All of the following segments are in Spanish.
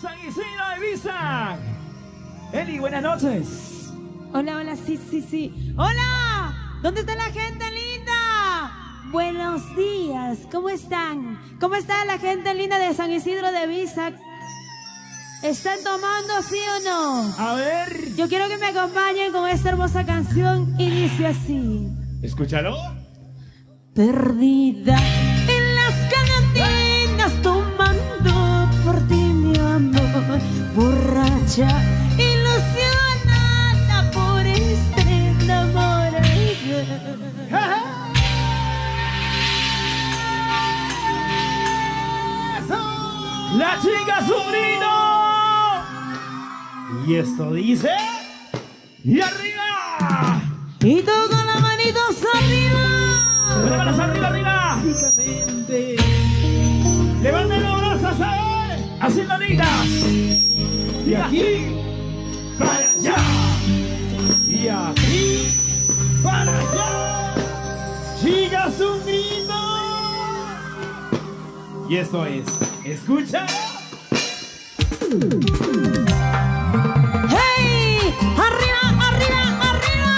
San Isidro de Ibiza. Eli, buenas noches. Hola, hola, sí. ¡Hola! ¿Dónde está la gente linda? Buenos días, ¿cómo están? ¿Cómo está la gente linda de San Isidro de Ibiza? ¿Están tomando, sí o no? A ver. Yo quiero que me acompañen con esta hermosa canción y dice así. Escúchalo. Perdida en las cantinas tomando por ti mi amor, borracha, ilusionada por este enamorado. La chica sobrino. Y esto dice. Y arriba. Y tú con las manitos arriba. Manos arriba, arriba. Levanten los brazos a ver. Haciendo ligas. Y aquí. Para allá. Y aquí. Para allá. Chicas un grito. Y esto es. Escucha. ¡Hey! ¡Arriba, arriba, arriba!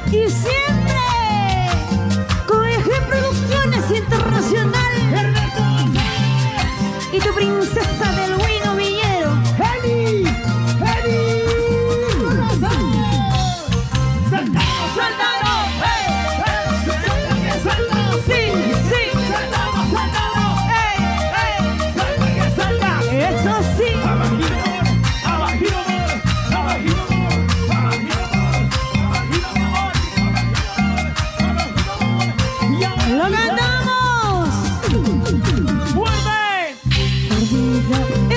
Y siempre con Eje Producciones Internacional y tu princesa del Huino Villero. ¡Eli! ¡Eli! ¡Saltamos, saltamos! ¡Hey! ¡Saltamos! ¡Sí! ¡Saltamos, saltamos! ¡Hey! ¡Salta que salta! ¡Eso sí! ¡Abajito, abajito, abajito, ¡Lo cantamos! ¡Fuerte! Perdida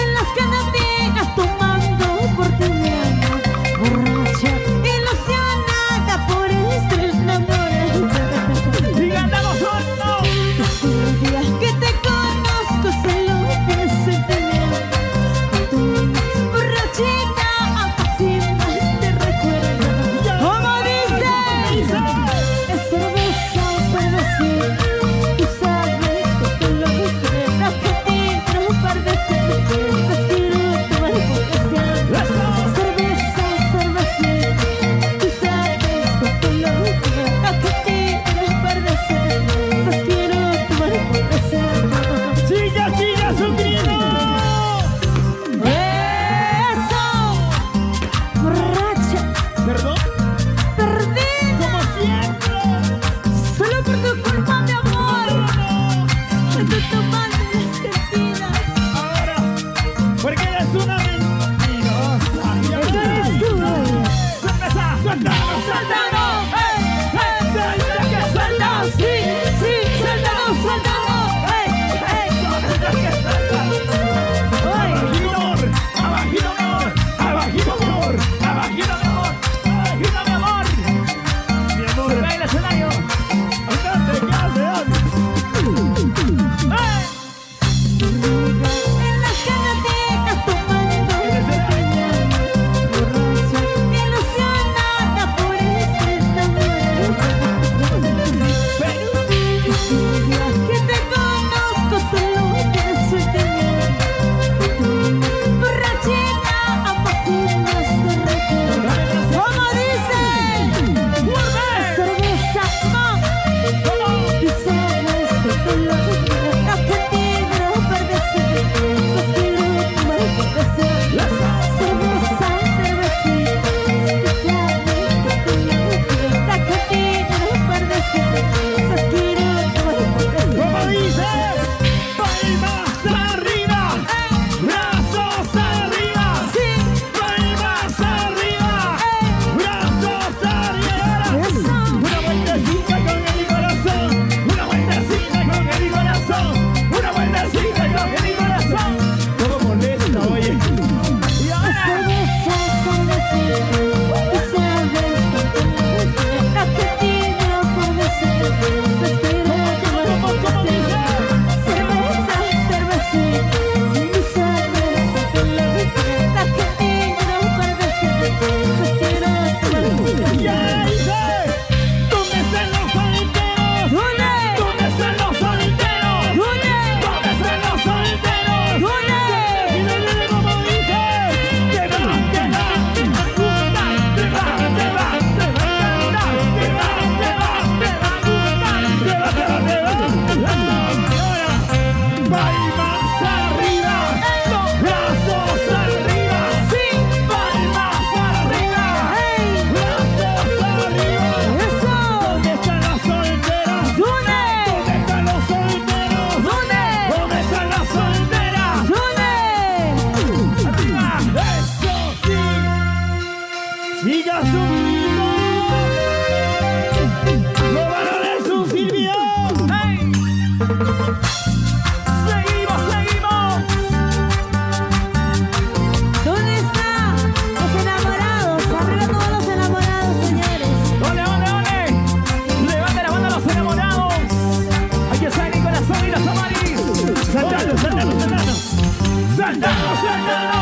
Suéltalo, suéltalo.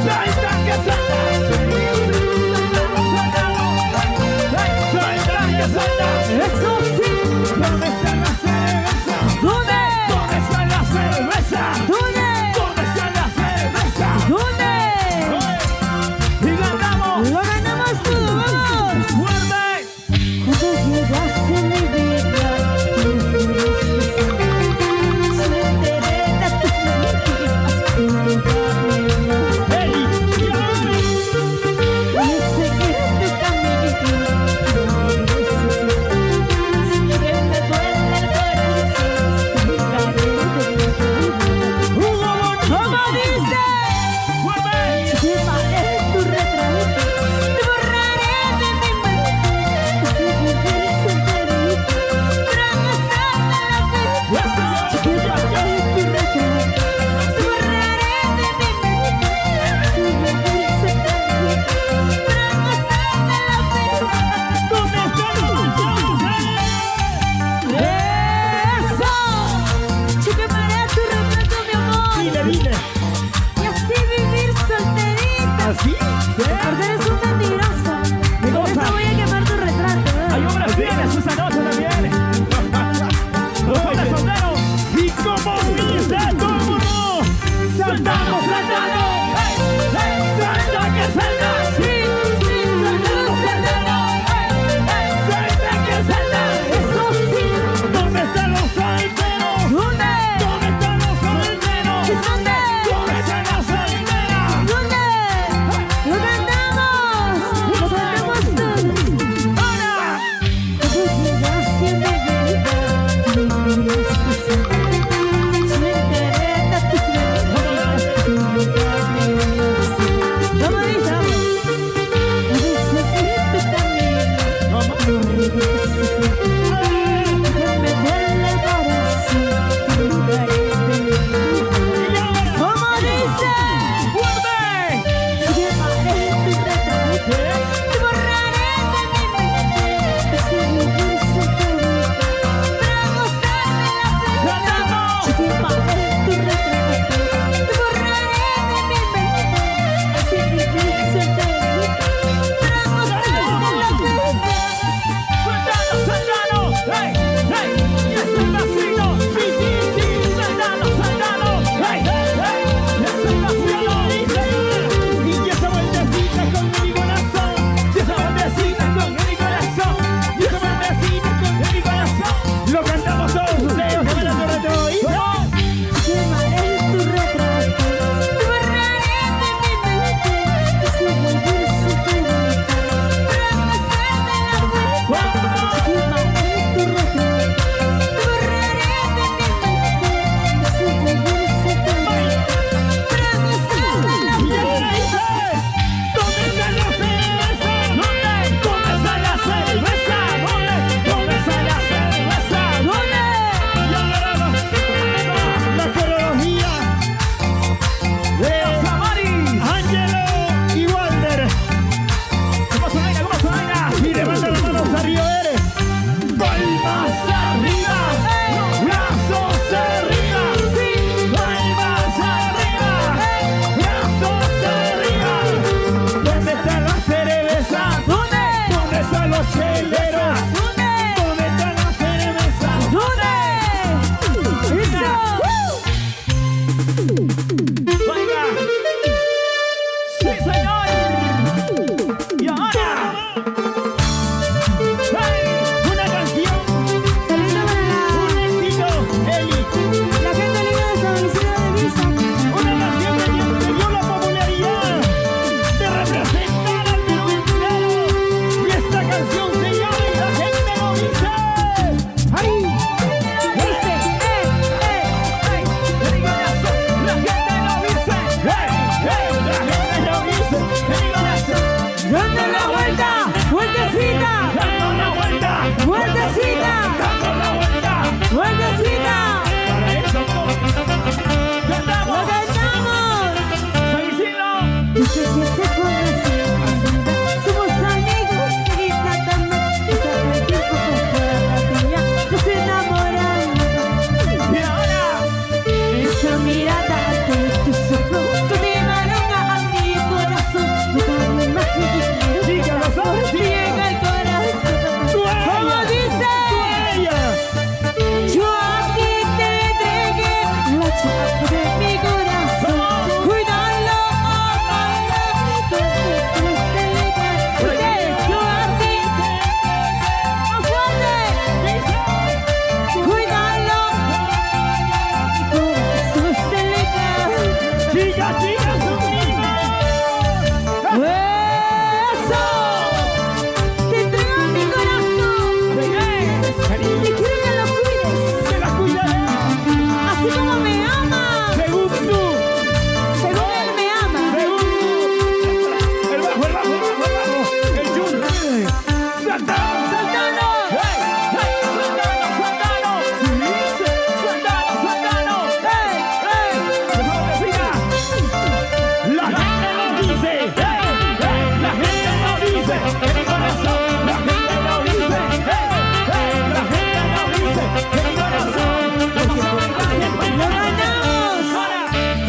Suelta que suelta. Suelta que suelta. Eso sí. ¿Dónde está la cerveza? ¿Dónde? ¿Dónde está la cerveza? ¿Dónde? ¿Dónde está la cerveza? ¿Dónde? Y ganamos. Lo ganamos todo, vamos. Fuerte. Cuando llegaste en mi vida, ¡Ey!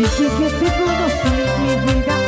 Desde que te conocí, mi vida